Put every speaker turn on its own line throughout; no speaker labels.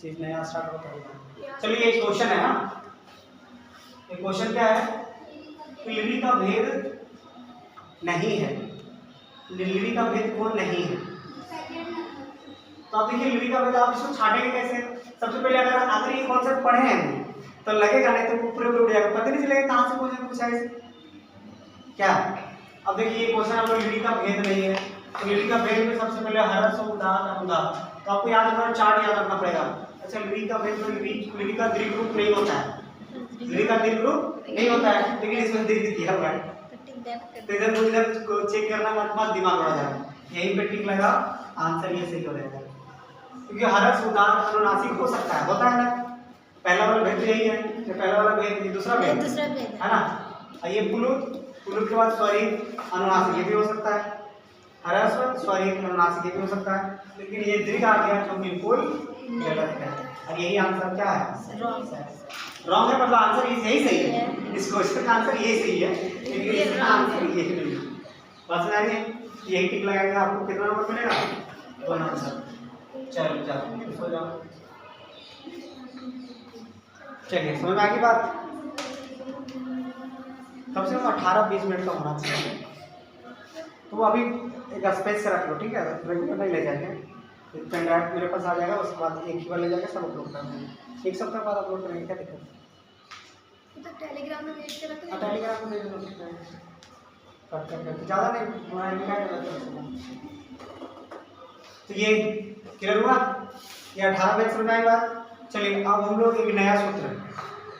चीज नया स्टार्ट होता है। चलिए एक क्वेश्चन है ना, ये क्वेश्चन क्या है कि लिली का भेद नहीं है, लिली का भेद कौन नहीं है। तो आप देखिए लिली का भेद आप इसको छाटेंगे कैसे। सबसे पहले अगर ये कॉन्सेप्ट पढ़े हैं तो लगेगा, नहीं तो पूरे उड़ जाएगा, पता नहीं चलेगा कहाँ से क्वेश्चन पूछा है क्या। अब देखिए ये क्वेश्चन आप लोग लिली का भेद नहीं है, तो लिली का भेद में सबसे पहले हरस उदात अनुदात, तो आपको याद रखना, चार्ट याद रखना पड़ेगा। अच्छा लिली का भेद में लिली का दीर्घ रूप नहीं होता है, लिली का दीर्घ रूप नहीं होता है, लेकिन इसमें दीर्घ दिया हुआ है, तो इधर चेक करना मत दिमाग उड़ा जाएगा, यहीं पे टिक लगा, आंसर ये सही हो जाएगा। क्योंकि हरस उदात अनुनासिक हो सकता है, होता है ना, पहला वाला भेद यही है, ये पहला वाला भेद, दूसरा भेद है ना। ये पुलुत के बाद स्वरित अनुनासिक ये भी हो सकता है, ह्रस्व स्वरित अनुनासिक ये भी हो सकता है, लेकिन ये दीर्घ आ गया जो बिल्कुल गलत है, और यही आंसर क्या है, रॉन्ग है, मतलब आंसर यही सही है, इस क्वेश्चन का आंसर यही सही है, लेकिन इसका आंसर यही नहीं है। बस यही टिक लगाएंगे, आपको कितना नंबर मिलेगा, 2 नंबर। चलो जाओ सो जाओ। चलिए समझ में आ गई बात। कम से कम 18-20 मिनट का होना चाहिए, तो वो अभी एक स्पेस से रख लो, ठीक है, रेगुलर नहीं ले जाएंगे, पेन ड्राइव मेरे पास आ जाएगा, उसके बाद एक ही बार ले जाएंगे, सब अपलोड कर देंगे, एक सप्ताह बाद अपलोड करेंगे, क्या दिक्कत है।
टेलीग्राम में भेज के रख
हाँ टेलीग्राम में भेज दो, कट कर ज़्यादा नहीं, हमारा निकाल। तो ये क्लियर हुआ, ये 18 पेज समझ आई बात। चलिए अब हम लोग एक नया सूत्र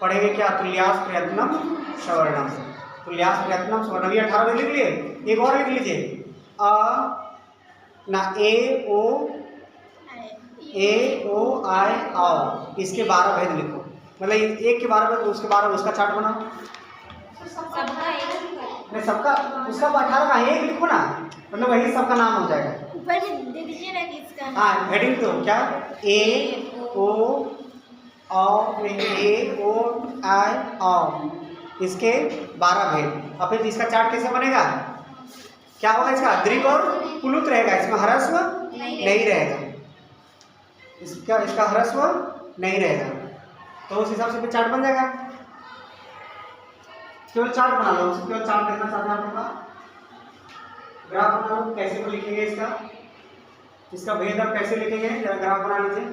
पढ़ेंगे, क्या, तुल्यास प्रयत्नम सवर्णम। तुल्यास प्रयत्नम सवर्णम, ये 18 पेज लिख लिए, एक और लिख लीजिए, ना ए ओ आई आओ, इसके 12 भेद लिखो, मतलब एक के 12 भेद, उसके 12, उसका चार्ट बनाओ, नहीं सबका, उसका 18 का एक लिखो ना, मतलब वही सबका नाम हो जाएगा।
ऊपर में दे दीजिए ना किसका,
हाँ हेडिंग तो क्या, ए ओ आई आओ, इसके 12 भेद। अब फिर इसका चार्ट कैसे बनेगा, क्या होगा, इसका दीर्घ और पुलुत रहेगा, इसमें ह्रस्व नहीं रहेगा, इसका ह्रस्व नहीं रहेगा, तो उस हिसाब से फिर चार्ट बन जाएगा। केवल चार्ट बना लो, केवल चार्ट देखना चाहते हैं आप लोग, ग्राफ बना लो, कैसे को लिखेंगे इसका भेद आप कैसे लिखेंगे, जरा ग्राफ बना लीजिए।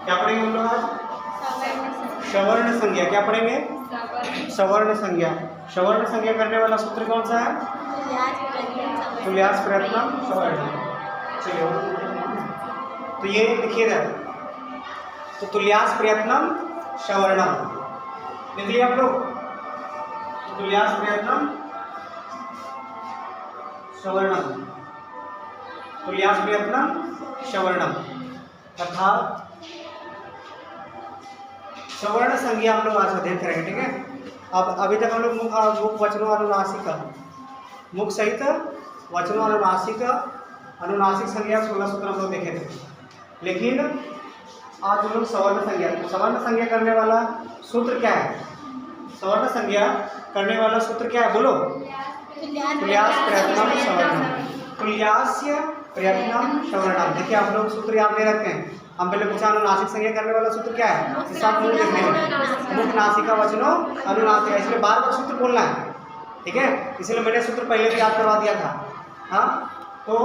क्या पढ़ेंगे हम लोग आज, सवर्ण संज्ञा। क्या पढ़ेंगे, सवर्ण संज्ञा। सवर्ण संज्ञा करने वाला सूत्र कौन सा है, तुल्यास प्रयत्नम सवर्णम। चलिए तो ये लिखिए ना, तो तुल्यास प्रयत्नम सवर्णम लिख लिया आप लोग, तुल्यास प्रयत्नम सवर्णम, तुल्यास प्रयत्नम सवर्णम, अर्थात सवर्ण संज्ञा हम लोग आज अध्ययन करेंगे, ठीक है। अब अभी तक हम लोग मुख वचनों अनुनासिक, मुख सहित वचनों अनुनासिक संज्ञा 16 सूत्र हम लोग देखे थे, लेकिन आज हम लोग सवर्ण संज्ञा, सवर्ण संज्ञा करने वाला सूत्र क्या है, सवर्ण संज्ञा करने वाला सूत्र क्या है, बोलो, तुल्यास प्रयत्नम सवर्णम, तुल्यास्य प्रयत्नम सवर्णम। देखिए आप लोग सूत्र याद नहीं रखते हैं, हम पहले पूछा अनुनासिक संज्ञा करने वाला सूत्र क्या है, मुख नासिका वचनों अनुनासिका, इसलिए बार बार सूत्र बोलना है, ठीक है, इसलिए मैंने सूत्र पहले भी याद करवा दिया था। हाँ तो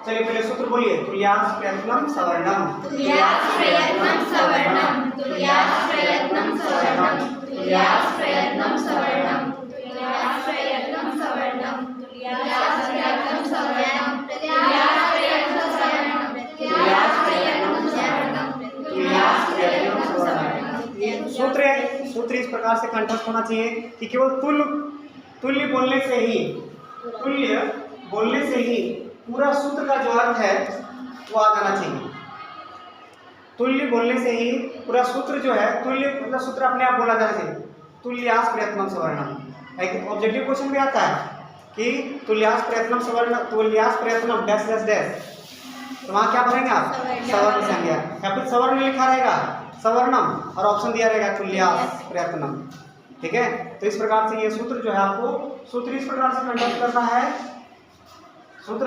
चलिए पहले सूत्र बोलिए, तुल्यास प्रयत्नम सवर्णम,
तुल्यास प्रयत्नम सवर्णम, तुल्यास प्रयत्नम सवर्णम, तुल्यास प्रयत्नम सवर्णम, तुल्यास प्रयत्नम सवर्णम, तुल्यास प्रयत्नम सवर्णम, तुल्यास प्रयत्नम सवर्णम, तुल्यास प्रयत्नम सवर्णम, तुल्यास प्रयत्नम सवर्णम।
सूत्र इस प्रकार से कंठस्थ होना चाहिए कि केवल तुल्य बोलने से ही पूरा सूत्र का जो अर्थ है वो आ जाना चाहिए। तुल्य बोलने से ही पूरा सूत्र जो है, तुल्य मतलब सूत्र अपने आप बोला जाना चाहिए, तुल्यास प्रयत्नम सवर्णम। एक ऑब्जेक्टिव क्वेश्चन भी आता है कि तुल्यास प्रयत्नम सवर्ण, तुल्यास प्रयत्नम डैश डैश डैश, तो वहाँ क्या भरेंगे आप? सवर्ण संज्ञा, या फिर सवर्ण लिखा रहेगा सवर्णम और ऑप्शन दिया रहेगा तुल्यास प्रयत्नम। ठीक है, तो इस प्रकार से ये सूत्र जो है आपको सूत्र इस प्रकार से कंठस्थ करना है, सूत्र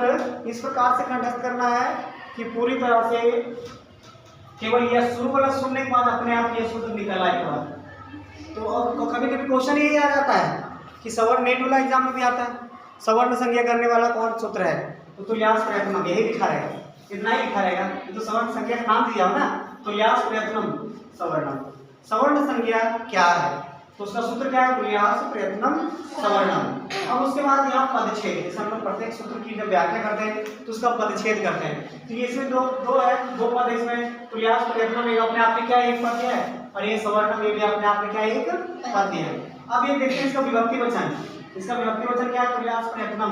इस प्रकार से कंठस्थ करना है कि पूरी तरह से केवल यह शुरू वाला सुनने के बाद अपने आप ये सूत्र निकल आएगा। तो कभी कभी क्वेश्चन यही आ जाता है कि सवर्ण नेट वाला एग्जाम में भी आता है, सवर्ण संज्ञा करने वाला कौन सूत्र है, तो तुल्यास प्रयत्नम यही लिखा रहेगा, इतना ही लिखा रहेगा। तो सवर्ण संज्ञा का नाम दिया हो ना, तुल्यास प्रयत्नम सवर्णम। सवर्ण संज्ञा क्या है, तो उसका सूत्र क्या है? तुल्यास प्रयत्नम सवर्णम। अब उसके बाद यहाँ पदच्छेद, जैसे हम लोग प्रत्येक सूत्र की जब व्याख्या करते हैं तो उसका पदच्छेद करते हैं। तो ये इसमें दो पद इसमें, तुल्यास प्रयत्नम एक अपने आप में क्या एक पद है, और ये सवर्णम ये भी अपने आप में क्या एक पद है। अब ये देखते हैं इसका विभक्ति वचन, इसका विभक्ति वचन क्या है? तुल्यास प्रयत्नम,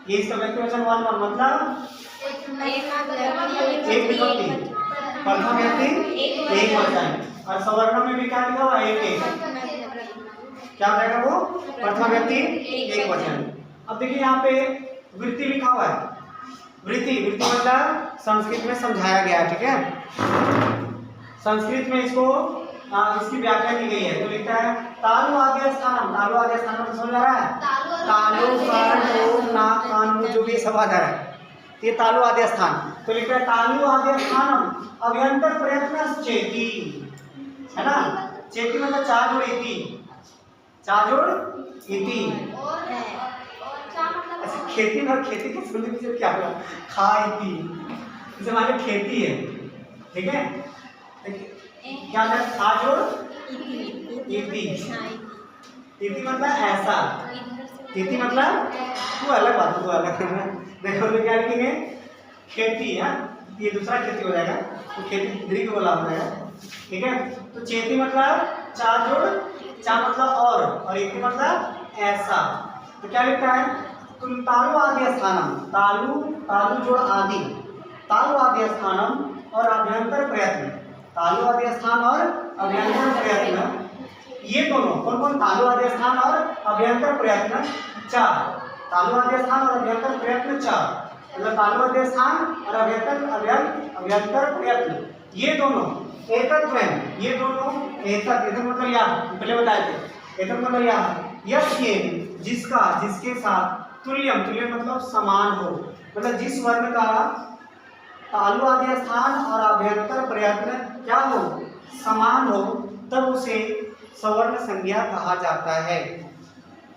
ये इसका विभक्ति वचन वन मतलब एक विभक्ति, प्रथम व्यक्ति एक वचन, और सवर्णम में भी क्या लिखा हुआ? एक एक, क्या हो जाएगा वो? प्रथम व्यक्ति एक वचन। अब देखिए यहाँ पे वृत्ति लिखा हुआ है, वृत्ति मतलब संस्कृत में समझाया गया है। ठीक है, संस्कृत में इसको इसकी व्याख्या की गई है, तो लिखता है तालु आद्य स्थानम, तालु आद्य स्थानम समझ आ रहा है? तालु कान ना कान जो भी सब आ जा रहा है, ये तालु आद्य स्थान, तो लिखता है तालु आद्य स्थानम अभ्यंतर प्रयत्न चेती, है ना? चेती मतलब चार जोड़ इति, चार जोड़ इति। अच्छा खेती में खेती के सुनने पीछे क्या हुआ? खा इति, इसे हमारे खेती है। ठीक है, क्या है? खा जोड़ इति, इति मतलब ऐसा, इति मतलब वो अलग बात, वो अलग देखो तो क्या लिखेंगे? खेती है, ये दूसरा खेती हो जाएगा, तो खेती दीर्घ बोला हो जाएगा। ठीक है, तो चेती मतलब चार जोड़, चा मतलब और इति मतलब ऐसा, तो क्या लिखता है? तुम तालु आदि स्थानम, तालु तालु जोड़ आदि, तालु आदि स्थानम और अभ्यंतर प्रयत्न, तालु आदि स्थान और अभ्यंतर प्रयत्न, ये दोनों कौन कौन? तालु आदि स्थान और अभ्यंतर प्रयत्न चार, तालु आदि स्थान और अभ्यंतर प्रयत्न चार, मतलब तालु आदि स्थान और अभ्यंतर प्रयत्न, ये दोनों एकत्व, ये दोनों एकत्व मतलब या पहले बताए थे, एकत्व मतलब या यस्य जिसका जिसके साथ तुल्यम, तुल्यम मतलब समान हो, मतलब जिस वर्ण का तालु आदि स्थान और अभ्यंतर प्रयत्न क्या हो? समान हो, तब उसे सवर्ण संज्ञा कहा जाता है।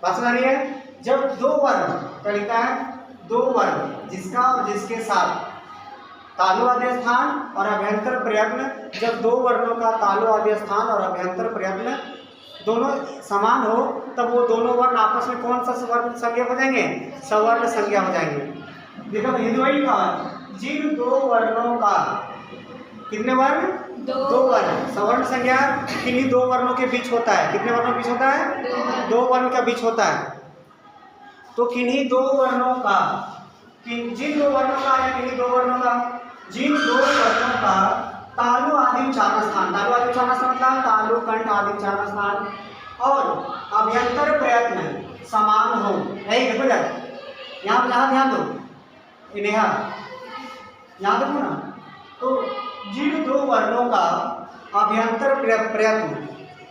बात समझ रही है? जब दो वर्ण क्या लिखता है? दो वर्ण जिसका और जिसके साथ तालु आदि स्थान और अभ्यंतर प्रयत्न, जब दो वर्णों का तालु आदि स्थान और अभ्यंतर प्रयत्न दोनों समान हो, तब वो दोनों वर्ण आपस में कौन सा सवर्ण संज्ञा हो जाएंगे? सवर्ण संज्ञा हो जाएंगे। देखो हिंदू ही कहा, जिन दो वर्णों का, कितने वर्ण? दो वर्ण, सवर्ण संज्ञा किन्हीं दो वर्णों के बीच होता है। कितने वर्णों के बीच होता है? दो वर्ण के बीच होता है। तो किन्हीं दो वर्णों का, जिन दो वर्णों का या किन्हीं दो वर्णों का, जिन दो वर्णों का तालु आदि उच्चारण स्थान, तालु आदि उच्चारण स्थान मतलब तालु कंठ आदि उच्चारण स्थान और अभ्यंतर प्रयत्न समान हो, यही देखो जाए यहाँ ध्यान दो, यहाँ देखो ना, तो जिन दो वर्णों का अभ्यंतर प्रयत्न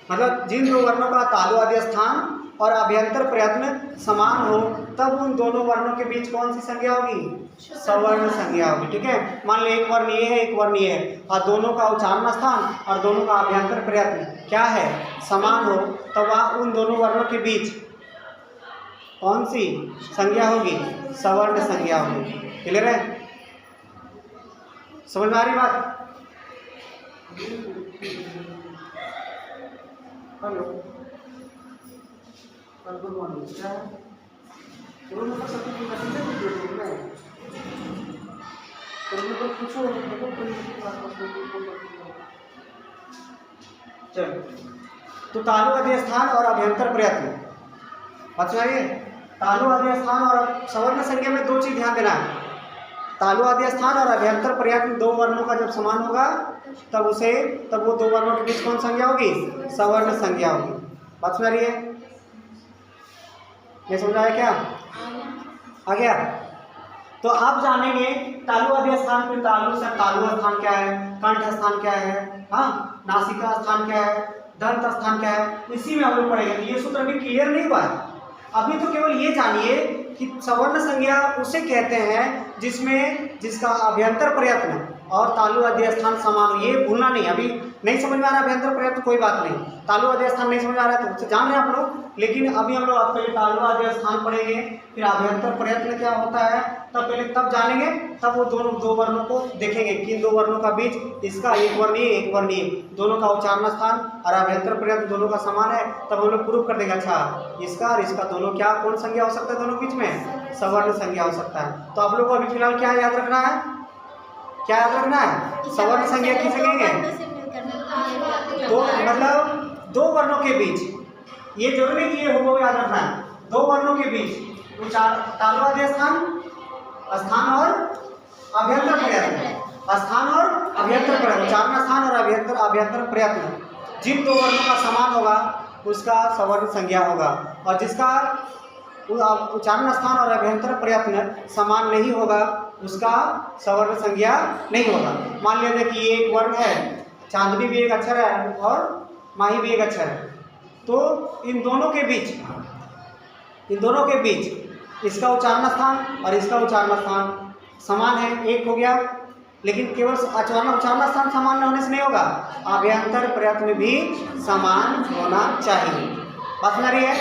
मतलब जिन दो वर्णों का तालु आदि स्थान और अभ्यंतर प्रयत्न समान हो, तब उन दोनों वर्णों के बीच कौन सी संज्ञा होगी? सवर्ण संज्ञा होगी। ठीक है, मान लो एक वर्ण ये है, एक वर्ण ये है, और दोनों का उच्चारण स्थान और दोनों का अभ्यंतर प्रयत्न क्या है? समान हो, तब वहाँ उन दोनों वर्णों के बीच कौन सी संज्ञा होगी? सवर्ण संज्ञा होगी। क्लियर है? समझ में आ रही बात? हेलो, गुड मॉर्निंग, क्या है? चलो, तो तालु आदि स्थान और अभ्यंतर प्रयत्न, अच्छा ये तालु आदि स्थान और सवर्ण संज्ञा में दो चीज ध्यान देना है। तालु आदि स्थान और अभ्यंतर प्रयत्न दो वर्णों का जब समान होगा, तब वो दो वर्णों के बीच कौन संज्ञा होगी? सवर्ण संज्ञा होगी। बात समझ रही है? ये समझ आया क्या? आ गया। तो आप जानेंगे तालु आदि स्थान पे तालु से तालु स्थान क्या है, कंठ स्थान क्या है, हाँ, नासिका स्थान क्या है, दंत स्थान क्या है, इसी में हम लोग पढ़ेंगे। तो ये सूत्र अभी क्लियर नहीं हुआ है। अभी तो केवल ये जानिए कि सवर्ण संज्ञा उसे कहते हैं जिसका अभ्यंतर प्रयत्न और तालु आदि स्थान समान हो। ये भूलना नहीं। अभी नहीं समझ में आ रहा अभ्यंतर प्रयत्न, कोई बात नहीं। तालु आदि स्थान नहीं समझ में आ रहा है तो उससे जान रहे हैं आप लोग, लेकिन अभी हम लोग पहले तालु आदि स्थान पढ़ेंगे, फिर अभ्यंतर प्रयत्न क्या होता है तब जानेंगे। तब वो दो वर्णों को देखेंगे कि इन दो वर्णों का बीच इसका एक वर्णीय दोनों का उच्चारण स्थान और अभ्यंतर प्रयत्न दोनों का समान है। तब हम लोग प्रूव कर देंगे अच्छा इसका और इसका दोनों क्या कौन संज्ञा हो सकता है, दोनों बीच में सवर्ण संज्ञा हो सकता है। तो आप लोग को अभी फिलहाल क्या याद रखना है, क्या याद रखना है, सवर्ण संज्ञा किसे कहेंगे, दो मतलब दो वर्णों के बीच, ये जरूरी नहीं कि ये हो याद रखना है, दो वर्णों के बीच तालु आदि स्थान और अभ्यंतर प्रयत्न, स्थान और अभ्यंतर प्रयत्न, उच्चारण स्थान और अभ्यंतर प्रयत्न, जिन दो वर्णों का समान होगा उसका सवर्ण संज्ञा होगा, और जिसका उच्चारण स्थान और अभ्यंतर प्रयत्न समान नहीं होगा उसका सवर्ण संज्ञा नहीं होगा। मान लीजिए कि ये एक वर्ण है, चांदनी भी एक अक्षर है और माही भी एक अक्षर है, तो इन दोनों के बीच इसका उच्चारण स्थान और इसका उच्चारण स्थान समान है, एक हो गया। लेकिन केवल उच्चारण स्थान समान होने से नहीं होगा, अभ्यंतर प्रयत्न भी समान होना चाहिए। बात समझ रही है?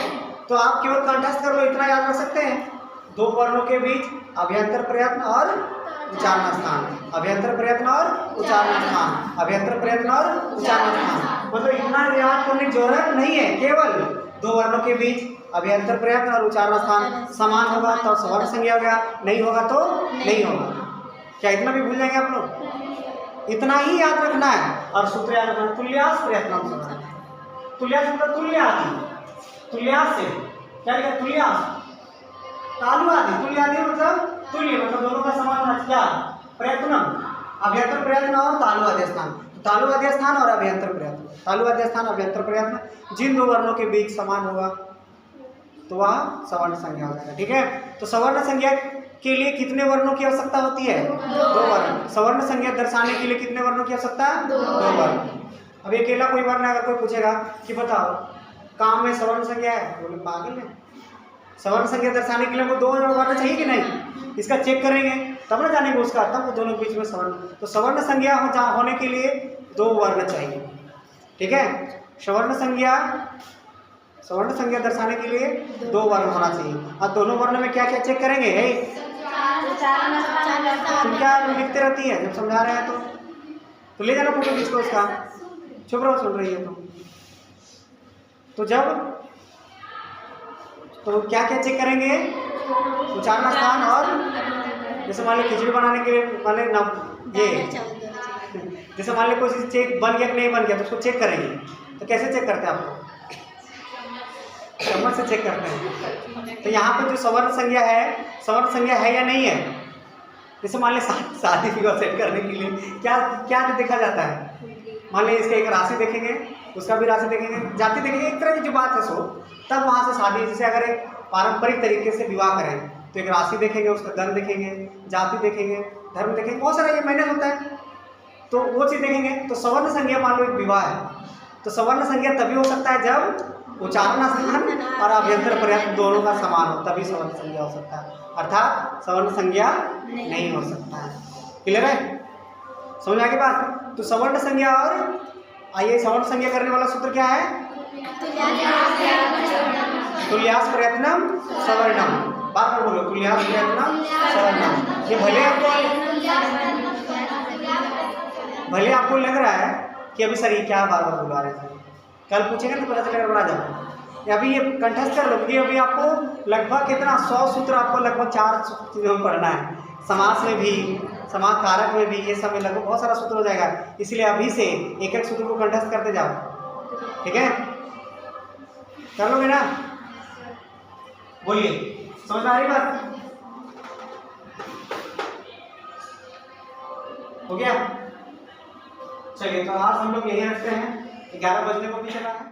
तो आप केवल कंठस्थ कर लो, इतना याद रख सकते हैं, दो वर्णों के बीच अभ्यंतर प्रयत्न और उच्चारण स्थान, अभ्यंतर प्रयत्न और उच्चारण स्थान, अभ्यंतर प्रयत्न और उच्चारण स्थान, मतलब इतना याद करने की जरूरत नहीं है। केवल दो वर्णों के बीच अभ्यंतर प्रयत्न और उच्चारण स्थान समान होगा तो सवर्ण संज्ञा हो गया, नहीं होगा तो नहीं होगा। क्या इतना भी भूल जाएंगे आप लोग? इतना ही याद रखना है। और सूत्र याद रखना, तुल्यास प्रयत्नम सवर्ण, तुल्यास मतलब तुल्य आदि, तुल्यास से क्या लिखा, तुल्यास तालु आदि, तुल्य आदि मतलब तुल्य मतलब दोनों का समान होना, क्या प्रयत्नम अभ्यंतर प्रयत्न और तालु आदि स्थान, तालु आदि स्थान और अभ्यंतर प्रयत्न, तालु आदि स्थान अभ्यंतर प्रयत्न जिन दो वर्णों के बीच समान होगा तो वह सवर्ण संज्ञा हो जाएगा। ठीक है, तो सवर्ण संज्ञा के लिए कितने वर्णों की आवश्यकता होती है, दो वर्ण। सवर्ण संज्ञा दर्शाने के लिए कितने वर्णों की आवश्यकता है, दो वर्ण। अब अकेला कोई वर्ण अगर कोई पूछेगा कि बताओ काम में सवर्ण संज्ञा है, बोले पागल है, सवर्ण संज्ञा दर्शाने के लिए वो दो वर्ण चाहिए कि नहीं, इसका चेक करेंगे तब ना जानेंगे उसका, तब वो दोनों बीच में सवर्ण। तो सवर्ण संज्ञा होने के लिए दो वर्ण चाहिए। ठीक है, सवर्ण संज्ञा दर्शाने के लिए दो वर्ण होना चाहिए। और दोनों वर्ण में क्या क्या चेक करेंगे, तुम क्या लिखते रहती है जब समझा रहे हैं तो ले जाना फोटो खींच को उसका, चुप रहो सुन रही है तो जब तो क्या क्या चेक करेंगे, उच्चारण स्थान और जैसे मान लो खिचड़ी बनाने के लिए मान ली ये जैसे मान ली कोई चीज़ चेक बन गया कि नहीं बन गया तो उसको चेक करेंगे। तो कैसे चेक करते हैं आपको, चम्मच से चेक करते हैं। तो यहाँ पे जो सवर्ण संज्ञा है या नहीं है, जैसे मान ली शादी विवाह सेट करने के लिए क्या देखा जाता है, मान ली इसका एक राशि देखेंगे, उसका भी राशि देखेंगे, जाति देखेंगे, एक तरह की जो बात है सो तब वहाँ से शादी, जैसे अगर एक पारंपरिक तरीके से विवाह करें तो एक राशि देखेंगे, उसका दल देखेंगे, जाति देखेंगे, धर्म देखेंगे, बहुत सारा ये मैनेज होता है, तो वो चीज़ देखेंगे। तो सवर्ण संज्ञा मान लो एक विवाह है, तो सवर्ण संज्ञा तभी हो सकता है जब उच्चारण स्थान और अभ्यंतर प्रयत्न दोनों का समान हो, तभी सवर्ण संज्ञा हो सकता है, अर्थात सवर्ण संज्ञा नहीं हो सकता है। क्लियर है, समझ आ गई बात? तो सवर्ण संज्ञा और आइए सवर्ण संज्ञा करने वाला सूत्र क्या है, तुल्यास प्रयत्नम सवर्णम, बार बार बोलो, तुल्यास प्रयत्नम सवर्णम। ये भले आपको लग रहा है कि अभी सर ये क्या बार बार बुला रहे हैं, कल पूछेंगे तो पता चलेगा बना जाओ। अभी ये कंठस्थ कर लो कि अभी आपको लगभग कितना 100 सूत्र आपको लगभग 4 चीज़ों में पढ़ना है, समास में भी, समास कारक में भी, ये सब में लगभग बहुत सारा सूत्र हो जाएगा। इसलिए अभी से एक एक सूत्र को कंठस्थ करते जाओ। ठीक है, कर लोगे ना? बोलिए, समझ में आ रही बात? हो गया? चलिए, तो आज हम लोग यही रखते हैं, 11 बजने को भी चला है।